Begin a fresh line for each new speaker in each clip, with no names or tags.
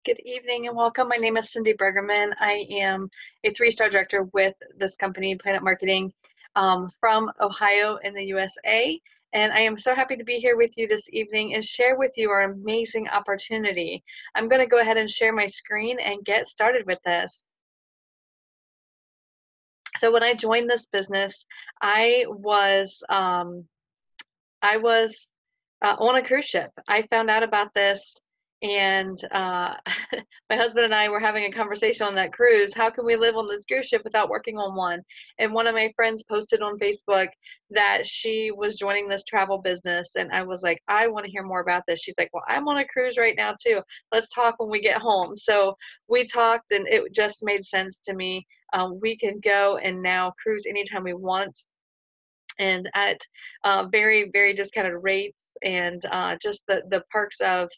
Good evening and welcome. My name is Cindy Bergerman. I am a three-star director with this company, Planet Marketing, from Ohio in the USA. And I am so happy to be here with you this evening and share with you our amazing opportunity. I'm going to go ahead and share my screen and get started with this. So when I joined this business, I was I was on a cruise ship. I found out about this, and my husband and I were having a conversation on that cruise. How can we live on this cruise ship without working on one? And one of my friends posted on Facebook that she was joining this travel business, and I was like, I want to hear more about this. She's like, well, I'm on a cruise right now too. Let's talk when we get home. So we talked, and it just made sense to me. We can go and now cruise anytime we want and at very, very discounted rates. And just the perks of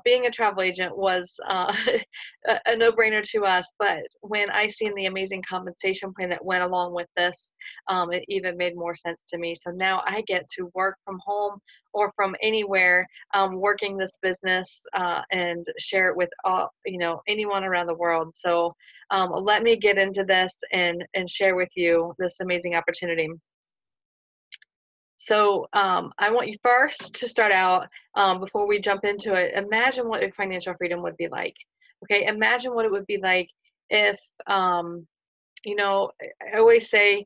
being a travel agent was a no-brainer to us. But when I seen the amazing compensation plan that went along with this, it even made more sense to me. So now I get to work from home or from anywhere, working this business and share it with anyone around the world. So let me get into this and share with you this amazing opportunity. So I want you first to start out, before we jump into it, imagine what your financial freedom would be like. Okay, imagine what it would be like if, I always say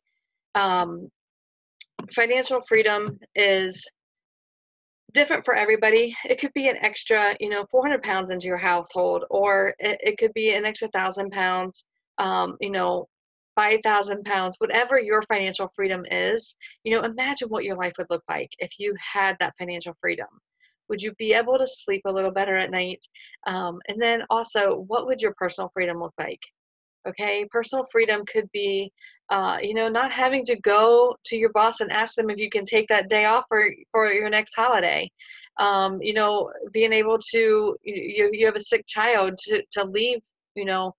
um, financial freedom is different for everybody. It could be an extra, 400 pounds into your household, or it could be an extra 1,000 pounds, 5,000 pounds, whatever your financial freedom is. Imagine what your life would look like if you had that financial freedom. Would you be able to sleep a little better at night? And then also, what would your personal freedom look like? Okay, personal freedom could be, not having to go to your boss and ask them if you can take that day off for your next holiday. Being able to, you have a sick child to leave, you know,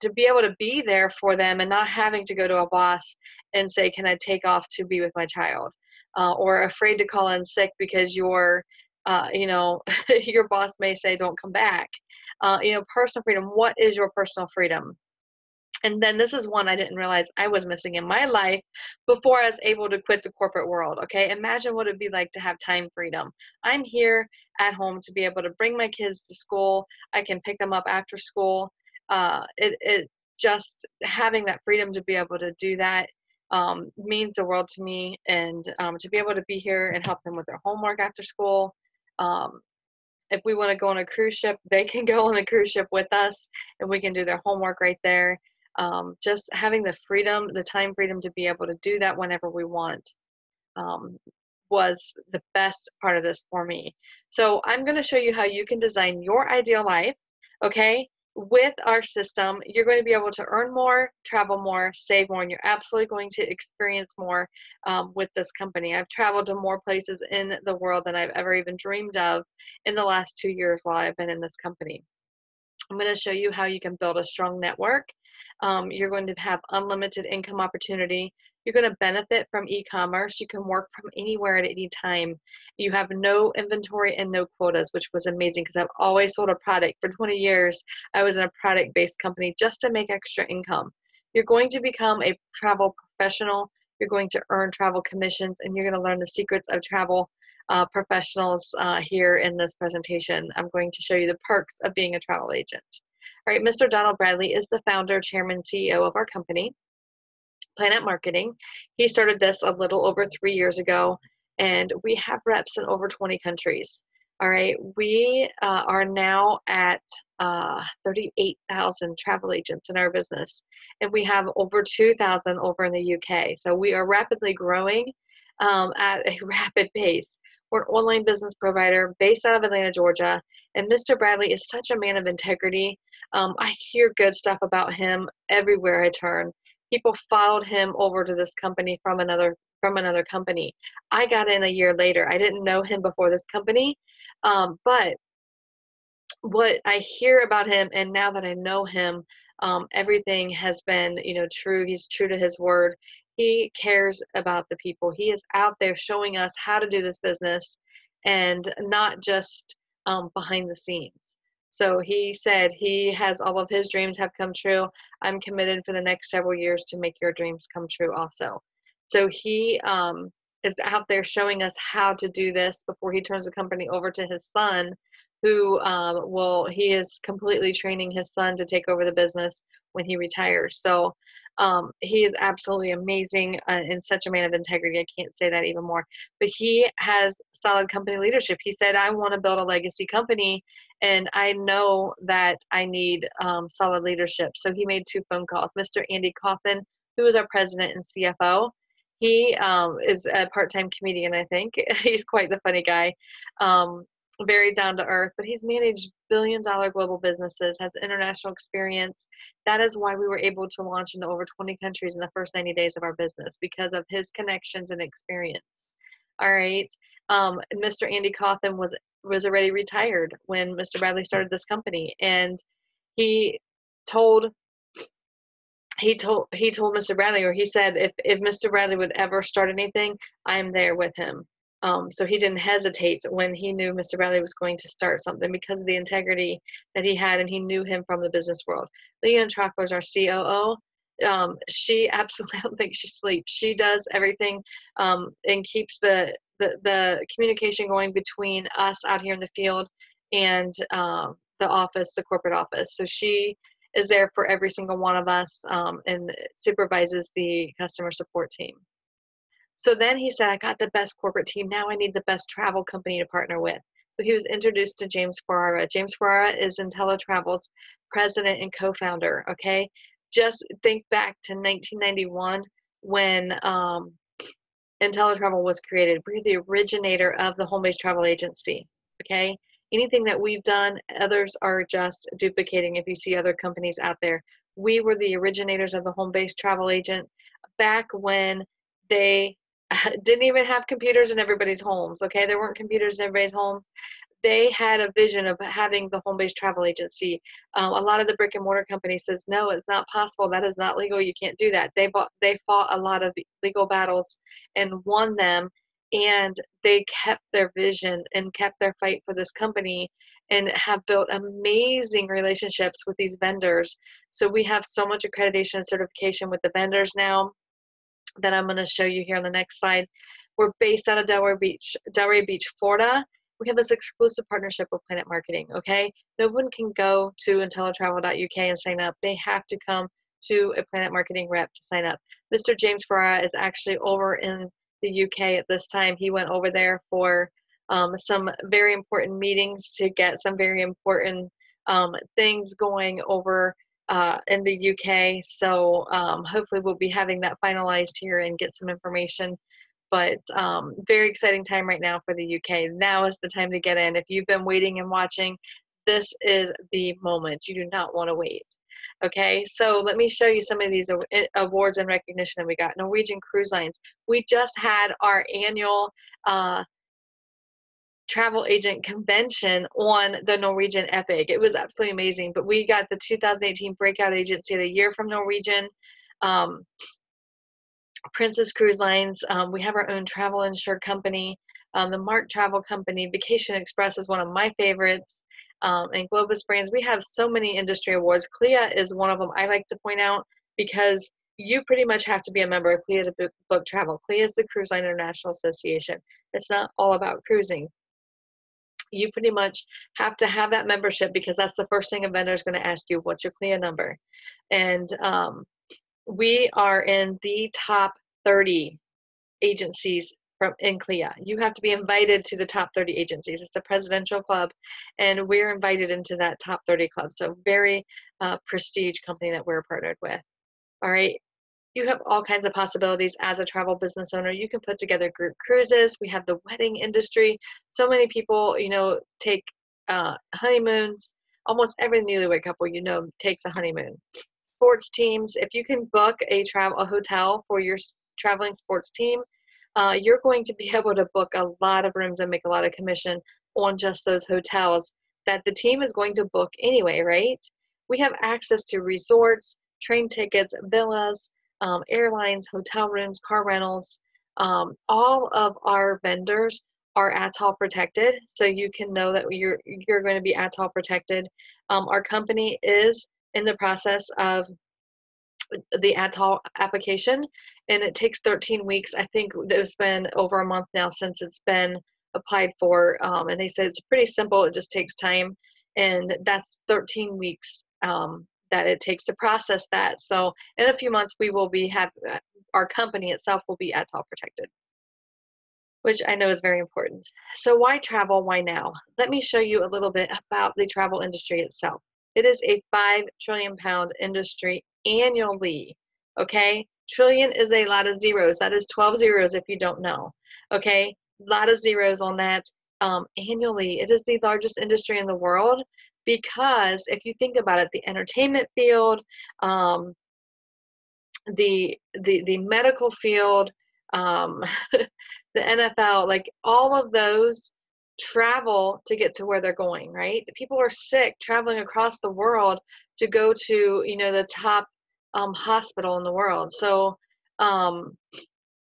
to be able to be there for them and not having to go to a boss and say, can I take off to be with my child? Or afraid to call in sick because your boss may say, don't come back. Personal freedom. What is your personal freedom? And then this is one I didn't realize I was missing in my life before I was able to quit the corporate world. Okay, imagine what it'd be like to have time freedom. I'm here at home to be able to bring my kids to school. I can pick them up after school. It just having that freedom to be able to do that means the world to me. And to be able to be here and help them with their homework after school. Um, if we want to go on a cruise ship, they can go on the cruise ship with us, and we can do their homework right there. Just having the freedom, the time freedom to be able to do that whenever we want, um, was the best part of this for me. So I'm going to show you how you can design your ideal life, okay? With our system, you're going to be able to earn more, travel more, save more, and you're absolutely going to experience more with this company. I've traveled to more places in the world than I've ever even dreamed of in the last 2 years while I've been in this company. I'm going to show you how you can build a strong network. You're going to have unlimited income opportunity. You're going to benefit from e-commerce. You can work from anywhere at any time. You have no inventory and no quotas, which was amazing because I've always sold a product. For 20 years, I was in a product-based company just to make extra income. You're going to become a travel professional. You're going to earn travel commissions, and you're going to learn the secrets of travel professionals here in this presentation. I'm going to show you the perks of being a travel agent. All right, Mr. Donald Bradley is the founder, chairman, CEO of our company, Planet Marketing. He started this a little over 3 years ago, and we have reps in over 20 countries. All right, we are now at 38,000 travel agents in our business, and we have over 2,000 over in the UK. So we are rapidly growing at a rapid pace. We're an online business provider based out of Atlanta, Georgia, and Mr. Bradley is such a man of integrity. I hear good stuff about him everywhere I turn. People followed him over to this company from another company. I got in a year later. I didn't know him before this company, but what I hear about him, and now that I know him, everything has been, true. He's true to his word. He cares about the people. He is out there showing us how to do this business, and not just behind the scenes. So he said he has all of his dreams have come true. I'm committed for the next several years to make your dreams come true also. So he is out there showing us how to do this before he turns the company over to his son, who he is completely training his son to take over the business when he retires. So he is absolutely amazing and such a man of integrity. I can't say that even more. But he has solid company leadership. He said, I want to build a legacy company, and I know that I need solid leadership. So he made 2 phone calls. Mr. Andy Coffin, who is our president and CFO, he is a part-time comedian, I think. He's quite the funny guy. Very down to earth, but he's managed billion-dollar global businesses, has international experience. That is why we were able to launch into over 20 countries in the first 90 days of our business, because of his connections and experience. All right. Mr. Andy Cawthon was already retired when Mr. Bradley started this company, and he told he told Mr. Bradley, or he said, if Mr. Bradley would ever start anything, I'm there with him. So he didn't hesitate when he knew Mr. Bradley was going to start something, because of the integrity that he had, and he knew him from the business world. Leanne Trockler is our COO. She absolutely, I don't think she sleeps. She does everything and keeps the communication going between us out here in the field and the office, the corporate office. So she is there for every single one of us and supervises the customer support team. So then he said, I got the best corporate team. Now I need the best travel company to partner with. So he was introduced to James Ferrara. James Ferrara is Intelli Travel's president and co-founder, okay? Just think back to 1991 when Intelli Travel was created. We're the originator of the home-based travel agency, okay? Anything that we've done, others are just duplicating if you see other companies out there. We were the originators of the home-based travel agent back when they didn't even have computers in everybody's homes, okay? There weren't computers in everybody's homes. They had a vision of having the home-based travel agency. A lot of the brick and mortar companies says, no, it's not possible. That is not legal. You can't do that. They fought a lot of legal battles and won them, and they kept their vision and kept their fight for this company and have built amazing relationships with these vendors. So we have so much accreditation and certification with the vendors now that I'm going to show you here on the next slide. We're based out of Delray Beach, Florida. We have this exclusive partnership with Planet Marketing, okay? No one can go to intellitravel.uk and sign up. They have to come to a Planet Marketing rep to sign up. Mr. James Ferrara is actually over in the UK at this time. He went over there for some very important meetings to get some very important things going over in the UK. So hopefully we'll be having that finalized here and get some information. But very exciting time right now for the UK. Now is the time to get in. If you've been waiting and watching, this is the moment. You do not want to wait. Okay, so let me show you some of these awards and recognition that we got. Norwegian Cruise Lines. We just had our annual travel agent convention on the Norwegian Epic. It was absolutely amazing. But we got the 2018 Breakout Agency of the Year from Norwegian. Princess Cruise Lines. We have our own travel insured company. The Mark Travel Company. Vacation Express is one of my favorites. And Globus Brands. We have so many industry awards. CLIA is one of them I like to point out, because you pretty much have to be a member of CLIA to book travel. CLIA is the Cruise Line International Association. It's not all about cruising. You pretty much have to have that membership, because that's the first thing a vendor is going to ask you, what's your CLIA number? And we are in the top 30 agencies in CLIA. You have to be invited to the top 30 agencies. It's a presidential club, and we're invited into that top 30 club. So very prestige company that we're partnered with. All right. You have all kinds of possibilities as a travel business owner. You can put together group cruises. We have the wedding industry. So many people, take honeymoons. Almost every newlywed couple, takes a honeymoon. Sports teams. If you can book a hotel for your traveling sports team, you're going to be able to book a lot of rooms and make a lot of commission on just those hotels that the team is going to book anyway, right? We have access to resorts, train tickets, villas, airlines, hotel rooms, car rentals. All of our vendors are ATOL protected, so you can know that you're going to be ATOL protected. Our company is in the process of the ATOL application, and it takes 13 weeks. I think it's been over a month now since it's been applied for, and they said it's pretty simple. It just takes time, and that's 13 weeks that it takes to process that. So in a few months, we will be our company itself will be ATOL protected, which I know is very important. So why travel? Why now? Let me show you a little bit about the travel industry itself. It is a 5 trillion pound industry annually. Okay? Trillion is a lot of zeros. That is 12 zeros if you don't know. Okay? A lot of zeros on that. Annually, it is the largest industry in the world because if you think about it, the entertainment field, the medical field, um, the NFL, like all of those travel to get to where they're going, right? People are sick traveling across the world to go to, the top hospital in the world. So um,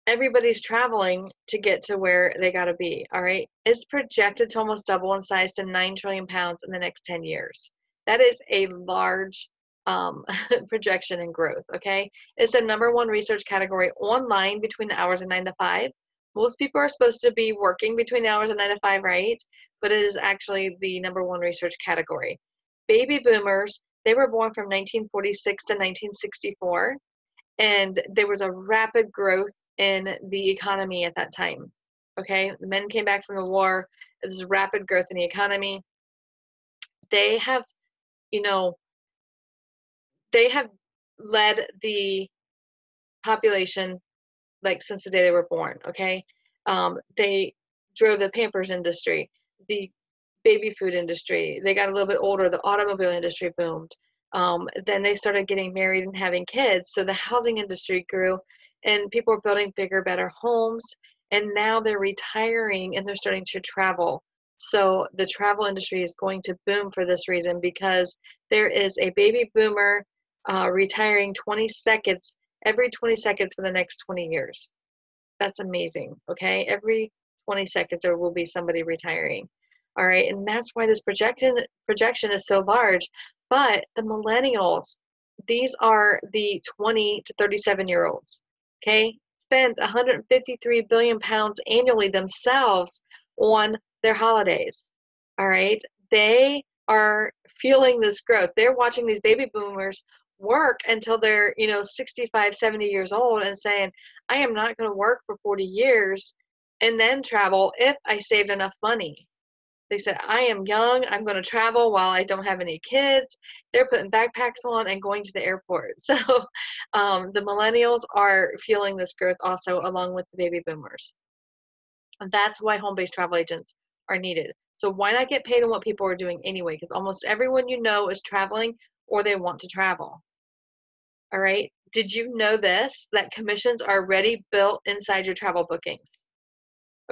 everybody's traveling to get to where they got to be, all right? It's projected to almost double in size to 9 trillion pounds in the next 10 years. That is a large projection and growth, okay? It's the number one research category online between the hours of 9 to 5. Most people are supposed to be working between the hours of 9 to 5, right? But it is actually the number one research category. Baby boomers, they were born from 1946 to 1964, and there was a rapid growth in the economy at that time. Okay, the men came back from the war. There's rapid growth in the economy. They have, you know, they have led the population like since the day they were born. Okay, they drove the Pampers industry, the baby food industry. They got a little bit older. The automobile industry boomed. Then they started getting married and having kids. So the housing industry grew, and people were building bigger, better homes. And now they're retiring and they're starting to travel. So the travel industry is going to boom for this reason because there is a baby boomer retiring 20 seconds every 20 seconds for the next 20 years. That's amazing. Okay. Every 20 seconds, there will be somebody retiring. All right. And that's why this projection is so large. But the millennials, these are the 20 to 37-year-olds. Okay. Spend 153 billion pounds annually themselves on their holidays. All right. They are feeling this growth. They're watching these baby boomers work until they're 65, 70 years old and saying, I am not going to work for 40 years and then travel if I saved enough money. They said, I am young, I'm going to travel while I don't have any kids. They're putting backpacks on and going to the airport. So the millennials are feeling this growth also along with the baby boomers. And that's why home-based travel agents are needed. So why not get paid on what people are doing anyway? Because almost everyone you know is traveling or they want to travel. All right. Did you know this? That commissions are already built inside your travel bookings.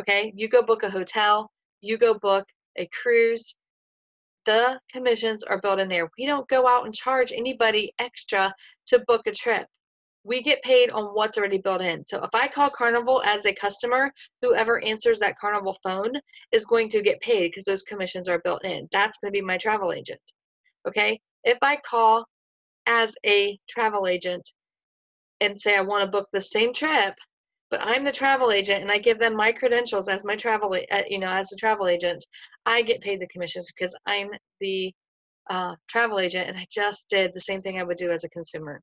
Okay. You go book a hotel, you go book a cruise. The commissions are built in there. We don't go out and charge anybody extra to book a trip. We get paid on what's already built in. So if I call Carnival as a customer, whoever answers that Carnival phone is going to get paid because those commissions are built in. That's going to be my travel agent. Okay. If I call as a travel agent and say I want to book the same trip, but I'm the travel agent and I give them my credentials as my as the travel agent, I get paid the commissions because I'm the travel agent and I just did the same thing I would do as a consumer.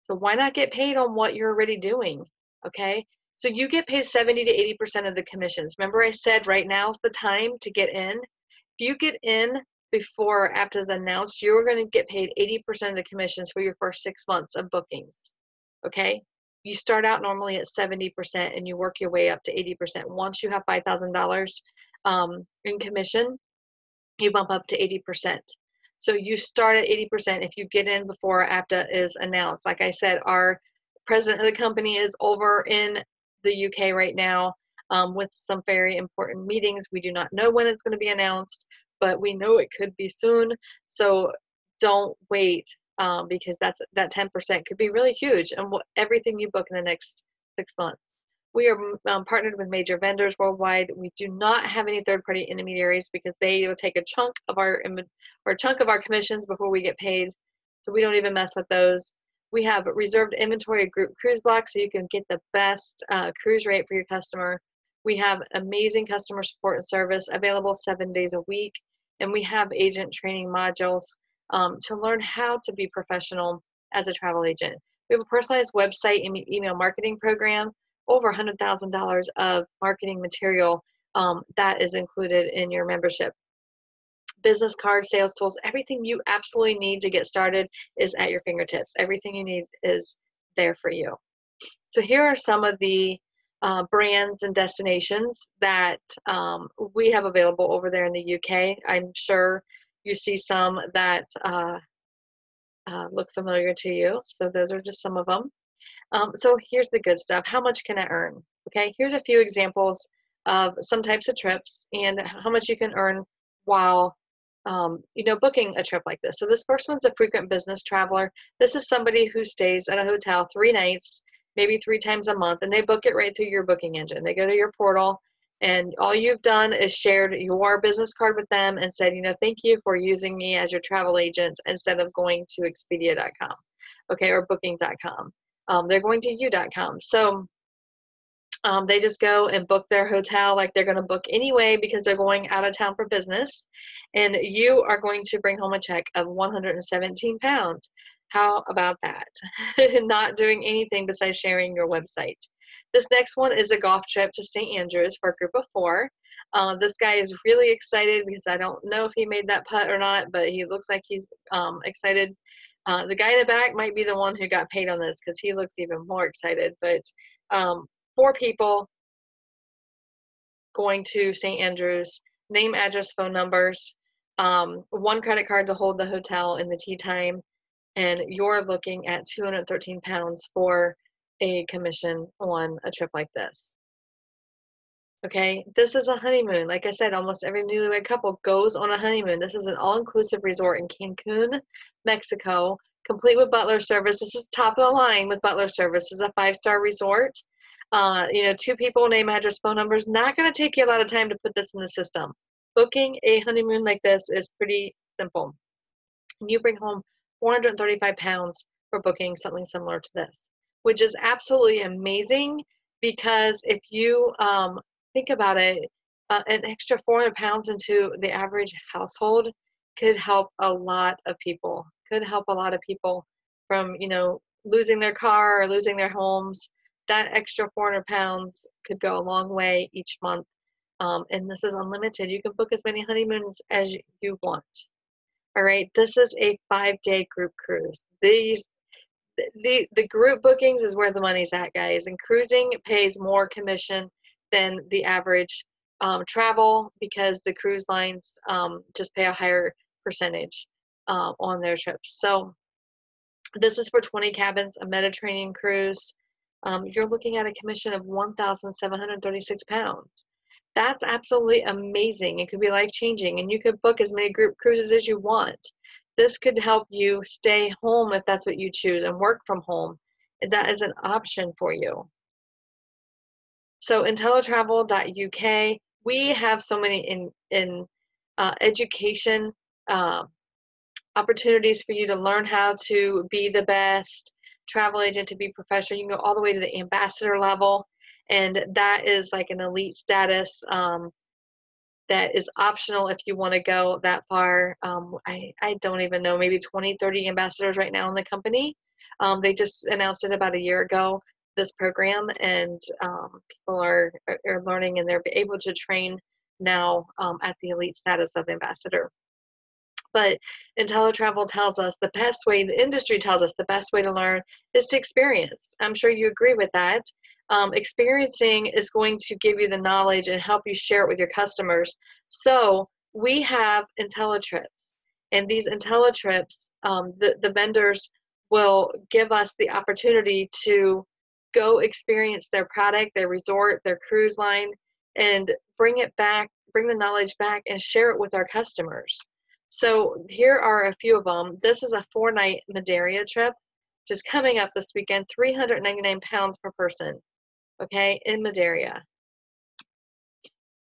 So why not get paid on what you're already doing? Okay. So you get paid 70 to 80% of the commissions. Remember I said right now's the time to get in. If you get in before or after it's announced, you're going to get paid 80% of the commissions for your first 6 months of bookings. Okay. You start out normally at 70% and you work your way up to 80%. Once you have $5,000 in commission, you bump up to 80%. So you start at 80% if you get in before APTA is announced. Like I said, our president of the company is over in the UK right now with some very important meetings. We do not know when it's going to be announced, but we know it could be soon. So don't wait because that 10% could be really huge and everything you book in the next 6 months. We are partnered with major vendors worldwide. We do not have any third-party intermediaries because they will take a chunk of our commissions before we get paid. So we don't even mess with those. We have reserved inventory of group cruise blocks so you can get the best cruise rate for your customer. We have amazing customer support and service available 7 days a week. And we have agent training modules to learn how to be professional as a travel agent. We have a personalized website and email marketing program, over $100,000 of marketing material that is included in your membership. Business cards, sales tools, everything you absolutely need to get started is at your fingertips. Everything you need is there for you. So here are some of the brands and destinations that we have available over there in the UK. I'm sure you see some that look familiar to you. So those are just some of them. So here's the good stuff. How much can I earn? Okay, here's a few examples of some types of trips and how much you can earn while booking a trip like this. So this first one's a frequent business traveler. This is somebody who stays at a hotel 3 nights, maybe 3 times a month, and they book it right through your booking engine. They go to your portal, and all you've done is shared your business card with them and said, thank you for using me as your travel agent instead of going to Expedia.com, okay, or Booking.com. They're going to you.com. So they just go and book their hotel like they're going to book anyway because they're going out of town for business. And you are going to bring home a check of 117 pounds. How about that? Not doing anything besides sharing your website. This next one is a golf trip to St. Andrews for a group of 4. This guy is really excited because I don't know if he made that putt or not, but he looks like he's excited. The guy in the back might be the one who got paid on this because he looks even more excited. But 4 people going to St. Andrews, name, address, phone numbers, 1 credit card to hold the hotel in the tea time, and you're looking at 213 pounds for a commission on a trip like this. Okay, this is a honeymoon. Like I said, almost every newlywed couple goes on a honeymoon. This is an all-inclusive resort in Cancun, Mexico, complete with butler service. This is top of the line with butler service. This is a 5-star resort. 2 people, name, address, phone numbers. Not going to take you a lot of time to put this in the system. Booking a honeymoon like this is pretty simple. And you bring home 435 pounds for booking something similar to this, which is absolutely amazing because if you think about it, an extra 400 pounds into the average household could help a lot of people. Could help a lot of people from, losing their car or losing their homes. That extra 400 pounds could go a long way each month. And this is unlimited. You can book as many honeymoons as you want. All right, this is a 5-day group cruise. The group bookings is where the money's at, guys. And cruising pays more commission than the average travel because the cruise lines just pay a higher percentage on their trips. So this is for 20 cabins, a Mediterranean cruise. You're looking at a commission of 1,736 pounds. That's absolutely amazing. It could be life-changing, and you could book as many group cruises as you want. This could help you stay home if that's what you choose and work from home. That is an option for you. So IntelliTravel.uk, we have so many in education opportunities for you to learn how to be the best travel agent, to be professional. You can go all the way to the ambassador level, and that is like an elite status that is optional if you want to go that far. I don't even know, maybe 20, 30 ambassadors right now in the company. They just announced it about a year ago, this program, and people are learning, and they're able to train now at the elite status of ambassador. But IntelliTravel tells us the best way, the industry tells us the best way to learn is to experience. I'm sure you agree with that. Experiencing is going to give you the knowledge and help you share it with your customers. So we have IntelliTrips, and these IntelliTrips, the vendors will give us the opportunity to go experience their product, their resort, their cruise line, and bring it back, bring the knowledge back and share it with our customers. So here are a few of them. This is a 4-night Madeira trip, just coming up this weekend, 399 pounds per person. okay, in Madeira.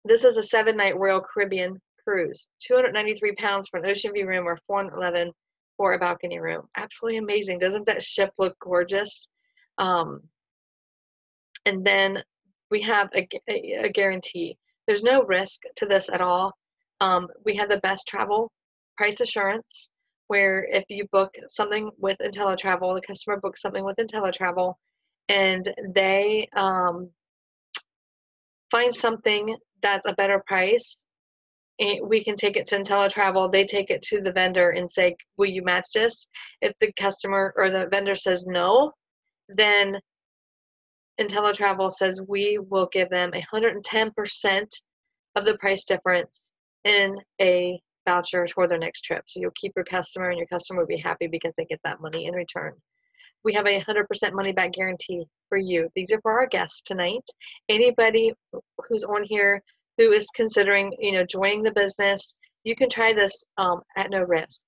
This is a 7-night Royal Caribbean cruise. 293 pounds for an ocean view room or 411 for a balcony room. Absolutely amazing. Doesn't that ship look gorgeous? Um, and then we have a guarantee. There's no risk to this at all. We have the best travel price assurance, where if you book something with Intelli Travel, the customer books something with Intelli Travel, and they find something that's a better price, we can take it to Intelli Travel. They take it to the vendor and say, will you match this? If the customer or the vendor says no, then Intelli Travel says we will give them 110% of the price difference in a voucher for their next trip. So you'll keep your customer, and your customer will be happy because they get that money in return. We have a 100% money back guarantee for you. These are for our guests tonight. Anybody who's on here who is considering, joining the business, you can try this at no risk.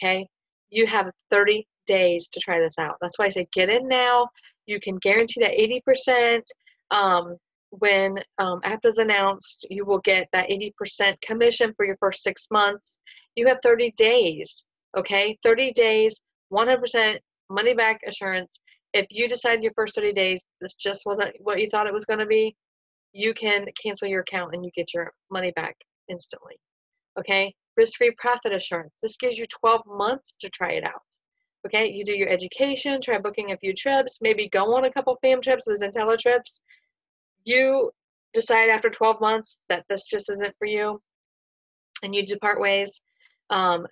Okay, you have 30 days to try this out. That's why I say get in now. You can guarantee that 80%. When after it's announced, you will get that 80% commission for your first 6 months. You have 30 days. Okay, 30 days, 100% money back assurance. If you decide your first 30 days this just wasn't what you thought it was going to be, you can cancel your account and you get your money back instantly. Okay, risk-free profit assurance. This gives you 12 months to try it out. Okay, you do your education, try booking a few trips, maybe go on a couple fam trips, those Intelli trips. You decide after 12 months that this just isn't for you and you depart ways,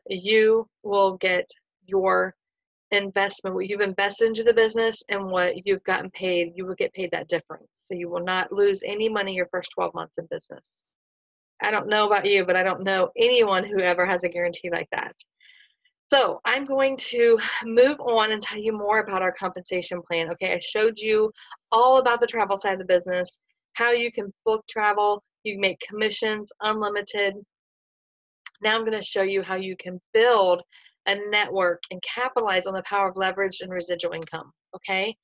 you will get your investment, what you've invested into the business and what you've gotten paid, you will get paid that difference. So you will not lose any money your first 12 months in business. I don't know about you, but I don't know anyone who ever has a guarantee like that. So I'm going to move on and tell you more about our compensation plan. Okay, I showed you all about the travel side of the business, how you can book travel, you can make commissions unlimited. Now I'm going to show you how you can build a network and capitalize on the power of leverage and residual income. Okay,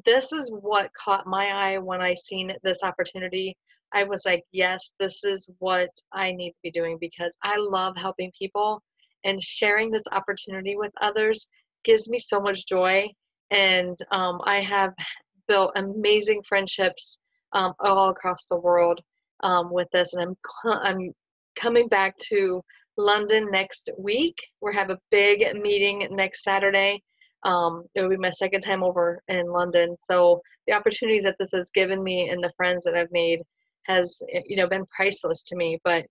this is what caught my eye when I seen this opportunity. I was like, yes, this is what I need to be doing because I love helping people, and sharing this opportunity with others gives me so much joy. And I have built amazing friendships all across the world with this. And I'm coming back to London next week. We have a big meeting next Saturday. It will be my second time over in London. So the opportunities that this has given me and the friends that I've made has, been priceless to me. But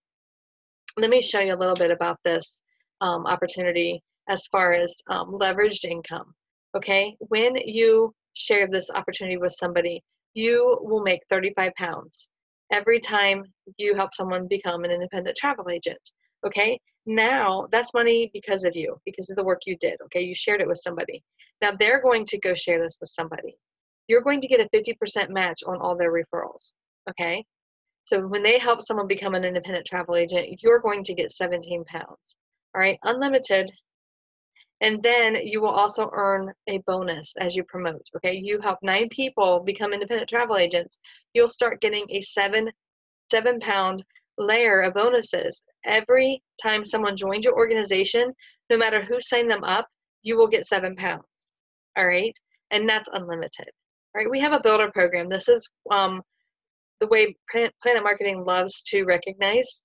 let me show you a little bit about this opportunity as far as leveraged income. Okay, when you share this opportunity with somebody, you will make 35 pounds every time you help someone become an independent travel agent. Okay, now that's money because of you, because of the work you did. Okay, you shared it with somebody. Now they're going to go share this with somebody. You're going to get a 50% match on all their referrals. Okay, so when they help someone become an independent travel agent, you're going to get 17 pounds. All right, unlimited. And then you will also earn a bonus as you promote. Okay, you help 9 people become independent travel agents. You'll start getting a 7-pound layer of bonuses. Every time someone joins your organization, no matter who signed them up, you will get 7 pounds. All right, and that's unlimited. All right, we have a builder program. This is the way Planet Marketing loves to recognize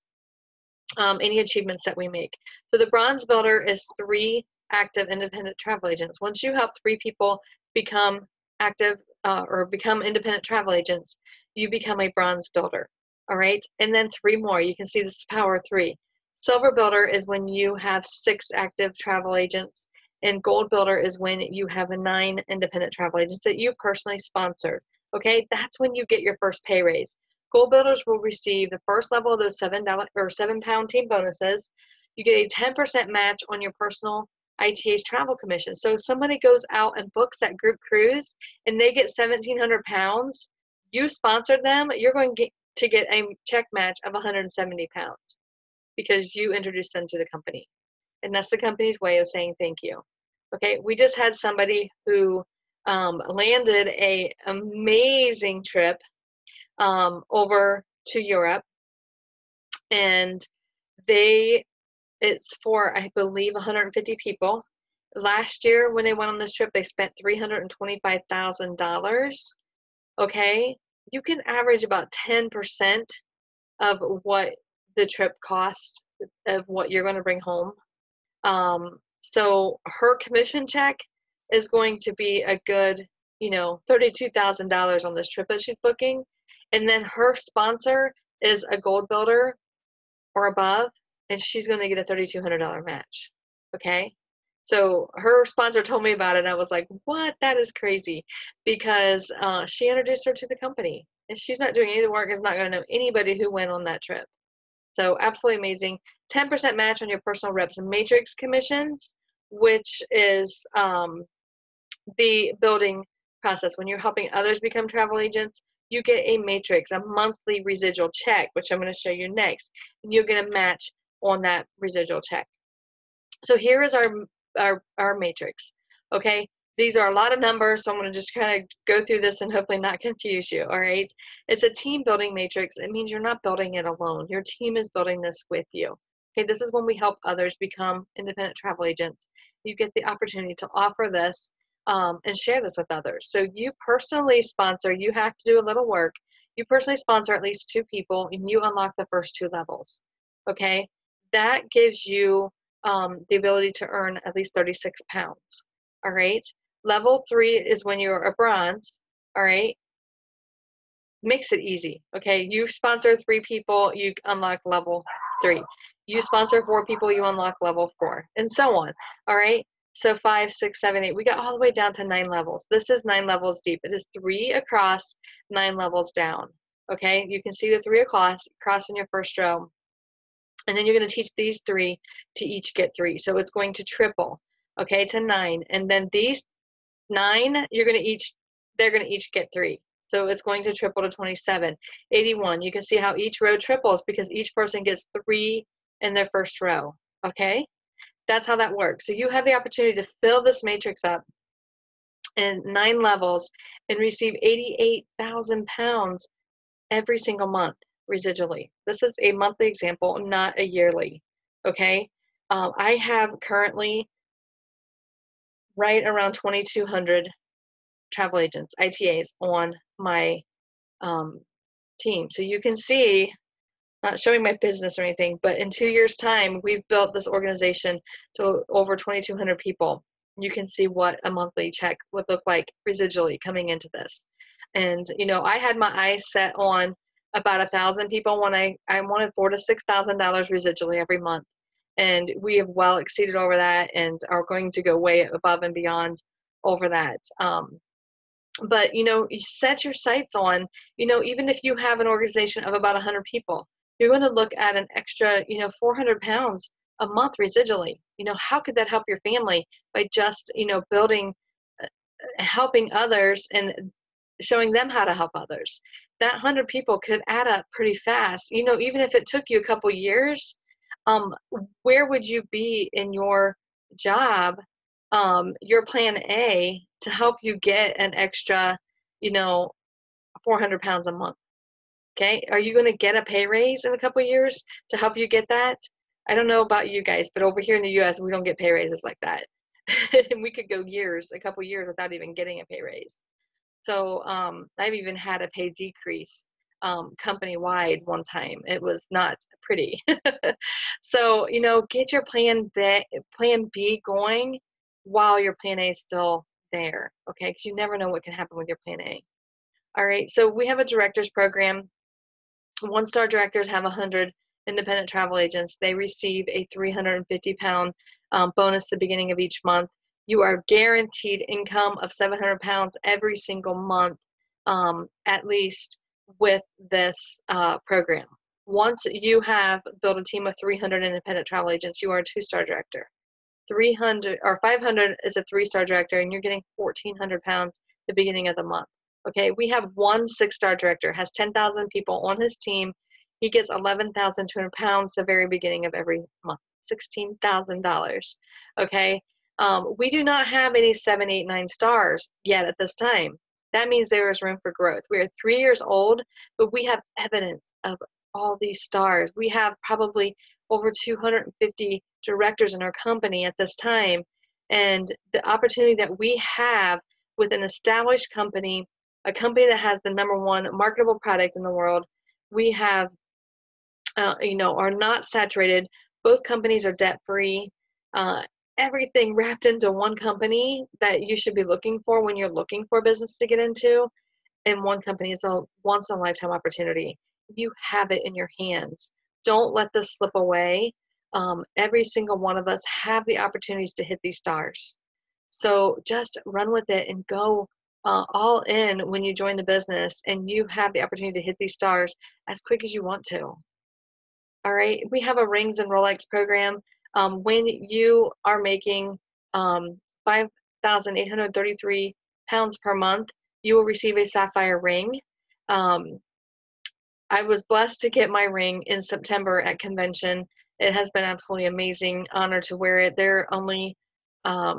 any achievements that we make. So the bronze builder is 3 active independent travel agents. Once you help 3 people become active or become independent travel agents, you become a bronze builder. All right, and then 3 more. You can see this is power 3. Silver builder is when you have 6 active travel agents, and gold builder is when you have 9 independent travel agents that you personally sponsored. Okay, that's when you get your first pay raise. Gold builders will receive the first level of those £7 team bonuses. You get a 10% match on your personal ITA's travel commission. So if somebody goes out and books that group cruise and they get £1,700, you sponsored them, you're going to get a check match of £170 because you introduced them to the company. And that's the company's way of saying thank you. Okay, we just had somebody who landed a amazing trip over to Europe, and it's for, I believe, 150 people. Last year when they went on this trip, they spent $325,000. Okay, you can average about 10% of what the trip costs of what you're going to bring home. So her commission check is going to be a good, $32,000 on this trip that she's booking. And then her sponsor is a gold builder or above, and she's going to get a $3,200 match. Okay. So her sponsor told me about it, and I was like, what? That is crazy, because she introduced her to the company, and she's not doing any of the work, is not going to know anybody who went on that trip. So absolutely amazing. 10% match on your personal reps matrix commissions, which is the building process. When you're helping others become travel agents, you get a matrix, a monthly residual check, which I'm going to show you next, and you'll get a match on that residual check. So here is our matrix. Okay, these are a lot of numbers, so I'm going to just kind of go through this and hopefully not confuse you. All right, it's a team building matrix. It means you're not building it alone. Your team is building this with you. Okay, this is when we help others become independent travel agents. You get the opportunity to offer this and share this with others. So you personally sponsor, you have to do a little work. You personally sponsor at least 2 people, and you unlock the first 2 levels. Okay, that gives you the ability to earn at least 36 pounds. All right. Level 3 is when you're a bronze. All right. Makes it easy. Okay. You sponsor 3 people, you unlock level 3. You sponsor 4 people, you unlock level 4, and so on. All right. So 5, 6, 7, 8. We got all the way down to 9 levels. This is 9 levels deep. It is 3 across, 9 levels down. Okay. You can see the 3 across in your first row. And then you're going to teach these 3 to each get 3. So it's going to triple, okay, to 9. And then these 9, they're going to each get 3. So it's going to triple to 27. 81, you can see how each row triples because each person gets 3 in their first row, okay? That's how that works. So you have the opportunity to fill this matrix up in 9 levels and receive 88,000 pounds every single month residually. This is a monthly example, not a yearly. Okay. I have currently right around 2,200 travel agents, ITAs, on my team. So you can see, not showing my business or anything, but in 2 years' time, we've built this organization to over 2,200 people. You can see what a monthly check would look like residually coming into this. And, I had my eyes set on about 1,000 people when I wanted $4,000 to $6,000 residually every month. And we have well exceeded over that and are going to go way above and beyond over that. But, you set your sights on, even if you have an organization of about 100 people, you're going to look at an extra, 400 pounds a month residually. How could that help your family by just, building, helping others and showing them how to help others? That 100 people could add up pretty fast. Even if it took you a couple years, where would you be in your job, your plan A, to help you get an extra, 400 pounds a month? Okay. Are you going to get a pay raise in a couple years to help you get that? I don't know about you guys, but over here in the US, we don't get pay raises like that. And we could go a couple years without even getting a pay raise. So I've even had a pay decrease company-wide one time. It was not pretty. So, get your plan B going while your plan A is still there, okay? Because you never know what can happen with your plan A. All right, so we have a director's program. 1-star directors have 100 independent travel agents. They receive a 350-pound bonus at the beginning of each month. You are guaranteed income of 700 pounds every single month, at least, with this program. Once you have built a team of 300 independent travel agents, you are a 2-star director. 300 or 500 is a 3-star director, and you're getting 1,400 pounds at the beginning of the month. Okay, we have one 6-star director, has 10,000 people on his team. He gets 11,200 pounds the very beginning of every month, $16,000. Okay, We do not have any 7, 8, 9 stars yet at this time. That means there is room for growth. We are 3 years old, but we have evidence of all these stars. We have probably over 250 directors in our company at this time. And the opportunity that we have with an established company, a company that has the #1 marketable product in the world, we have, are not saturated. Both companies are debt free. Uh, Everything wrapped into one company that you should be looking for when you're looking for a business to get into. And one company is a once in a lifetime opportunity. You have it in your hands. Don't let this slip away. Every single one of us have the opportunities to hit these stars. So just run with it and go all in when you join the business, and you have the opportunity to hit these stars as quick as you want to. All right, we have a rings and Rolex program. When you are making 5,833 pounds per month, you will receive a sapphire ring. Um, I was blessed to get my ring in September at convention. It has been absolutely amazing honor to wear it. There are only I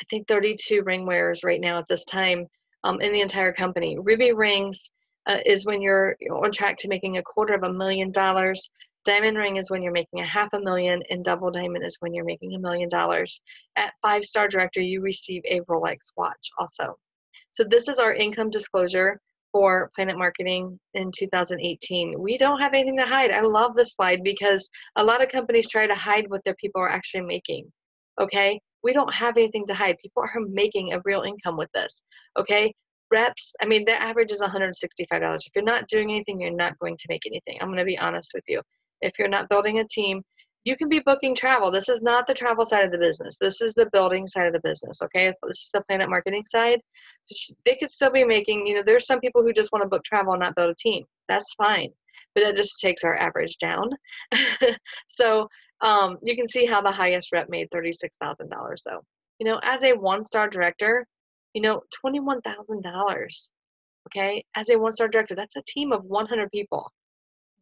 think 32 ring wearers right now at this time in the entire company. Ruby rings is when you're on track to making $250,000. Diamond ring is when you're making $500,000, and double diamond is when you're making $1 million. At 5-star director, you receive a Rolex watch also. So this is our income disclosure for Planet Marketing in 2018. We don't have anything to hide. I love this slide because a lot of companies try to hide what their people are actually making. Okay, we don't have anything to hide. People are making a real income with this. Okay, reps, I mean, the average is $165. If you're not doing anything, you're not going to make anything. I'm going to be honest with you. If you're not building a team, you can be booking travel. This is not the travel side of the business. This is the building side of the business. Okay, this is the Planet Marketing side. They could still be making, there's some people who just want to book travel and not build a team. That's fine, but it just takes our average down. So you can see how the highest rep made $36,000 though. As a 1-star director, $21,000. Okay, as a 1-star director, that's a team of 100 people.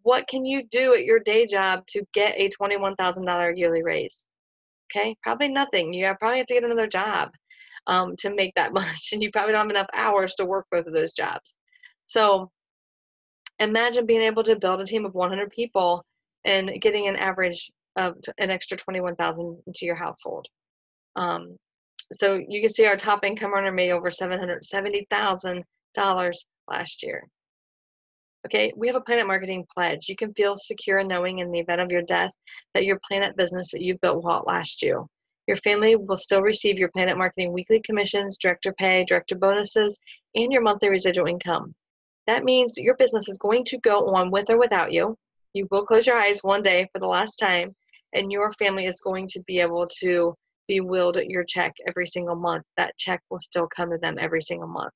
What can you do at your day job to get a $21,000 yearly raise? Okay, probably nothing. You probably have to get another job to make that much, and you probably don't have enough hours to work both of those jobs. So imagine being able to build a team of 100 people and getting an average of an extra $21,000 into your household. So you can see our top income earner made over $770,000 last year. Okay, we have a Planet Marketing pledge. You can feel secure knowing in the event of your death that your Planet business that you built will outlast you. Your family will still receive your Planet Marketing weekly commissions, director pay, director bonuses, and your monthly residual income. That means your business is going to go on with or without you. You will close your eyes one day for the last time, and your family is going to be able to be willed your check every single month. That check will still come to them every single month.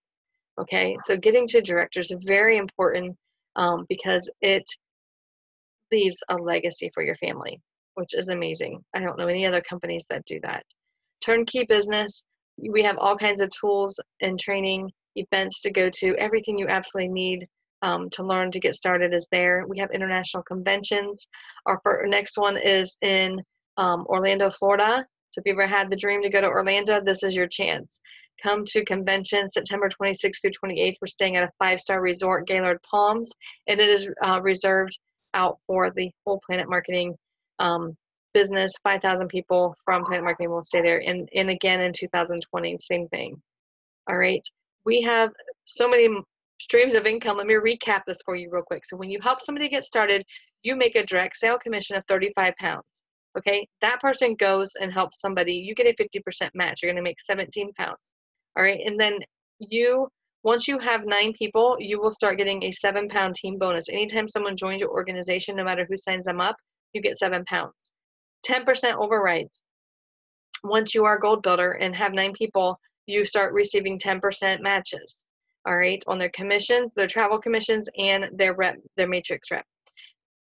Okay, so getting to directors is very important because it leaves a legacy for your family, which is amazing. I don't know any other companies that do that. Turnkey business, we have all kinds of tools and training, events to go to. Everything you absolutely need to learn to get started is there. We have international conventions. Our next one is in Orlando, Florida. So if you ever had the dream to go to Orlando, this is your chance. Come to convention September 26th through 28th. We're staying at a 5-star resort, Gaylord Palms, and it is reserved out for the whole Planet Marketing business. 5,000 people from Planet Marketing will stay there, and again in 2020, same thing. All right, we have so many streams of income. Let me recap this for you real quick. So when you help somebody get started, you make a direct sale commission of 35 pounds. Okay, that person goes and helps somebody. You get a 50% match. You're going to make 17 pounds. All right, and then once you have 9 people, you will start getting a 7-pound team bonus. Anytime someone joins your organization, no matter who signs them up, you get 7 pounds. 10% overrides. Once you are a gold builder and have 9 people, you start receiving 10% matches. All right, on their commissions, their travel commissions, and their matrix rep.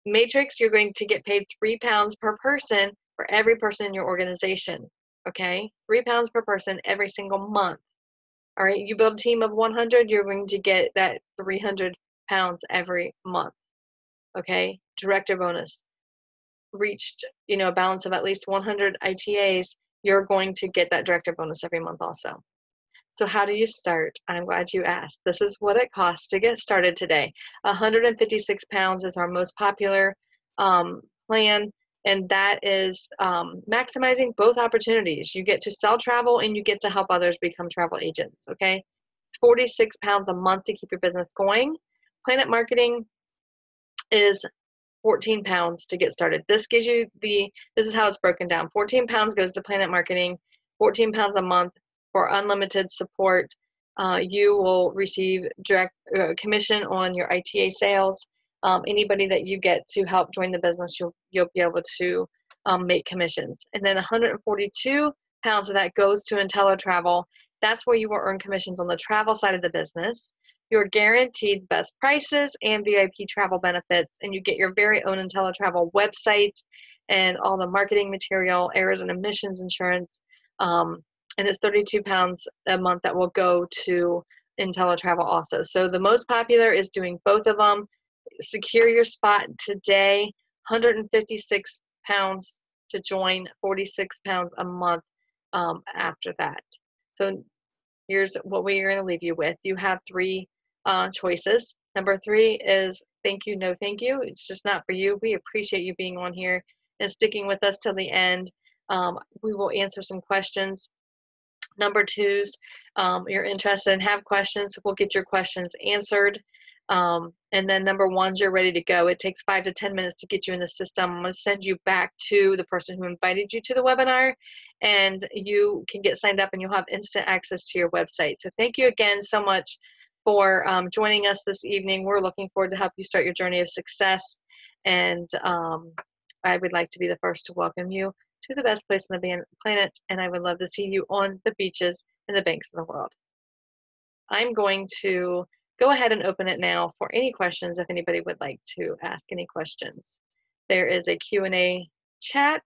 Matrix, you're going to get paid 3 pounds per person for every person in your organization. Okay, 3 pounds per person every single month. All right, you build a team of 100, you're going to get that 300 pounds every month. Okay, director bonus. Reached, a balance of at least 100 ITAs, you're going to get that director bonus every month also. So how do you start? I'm glad you asked. This is what it costs to get started today. 156 pounds is our most popular plan, and that is maximizing both opportunities. You get to sell travel and you get to help others become travel agents, okay? It's 46 pounds a month to keep your business going. Planet Marketing is 14 pounds to get started. This gives you this is how it's broken down. 14 pounds goes to Planet Marketing, 14 pounds a month for unlimited support. You will receive direct commission on your ITA sales. Anybody that you get to help join the business, you'll be able to make commissions. And then 142 pounds of that goes to Intelli Travel. That's where you will earn commissions on the travel side of the business. You're guaranteed best prices and VIP travel benefits, and you get your very own Intelli Travel website and all the marketing material, errors and emissions insurance. And it's 32 pounds a month that will go to Intelli Travel also. So the most popular is doing both of them. Secure your spot today. 156 pounds to join, 46 pounds a month after that. So here's what we are going to leave you with. You have three choices. Number 3 is thank you, no thank you. It's just not for you. We appreciate you being on here and sticking with us till the end. We will answer some questions. Number 2's, you're interested and have questions, we'll get your questions answered. And then number 1's, you're ready to go. It takes 5 to 10 minutes to get you in the system. I'm going to send you back to the person who invited you to the webinar, and you can get signed up and you'll have instant access to your website. So thank you again so much for joining us this evening. We're looking forward to help you start your journey of success. And I would like to be the first to welcome you to the best place on the planet, and I would love to see you on the beaches and the banks of the world. I'm going to go ahead and open it now for any questions if anybody would like to ask any questions. There is a Q&A chat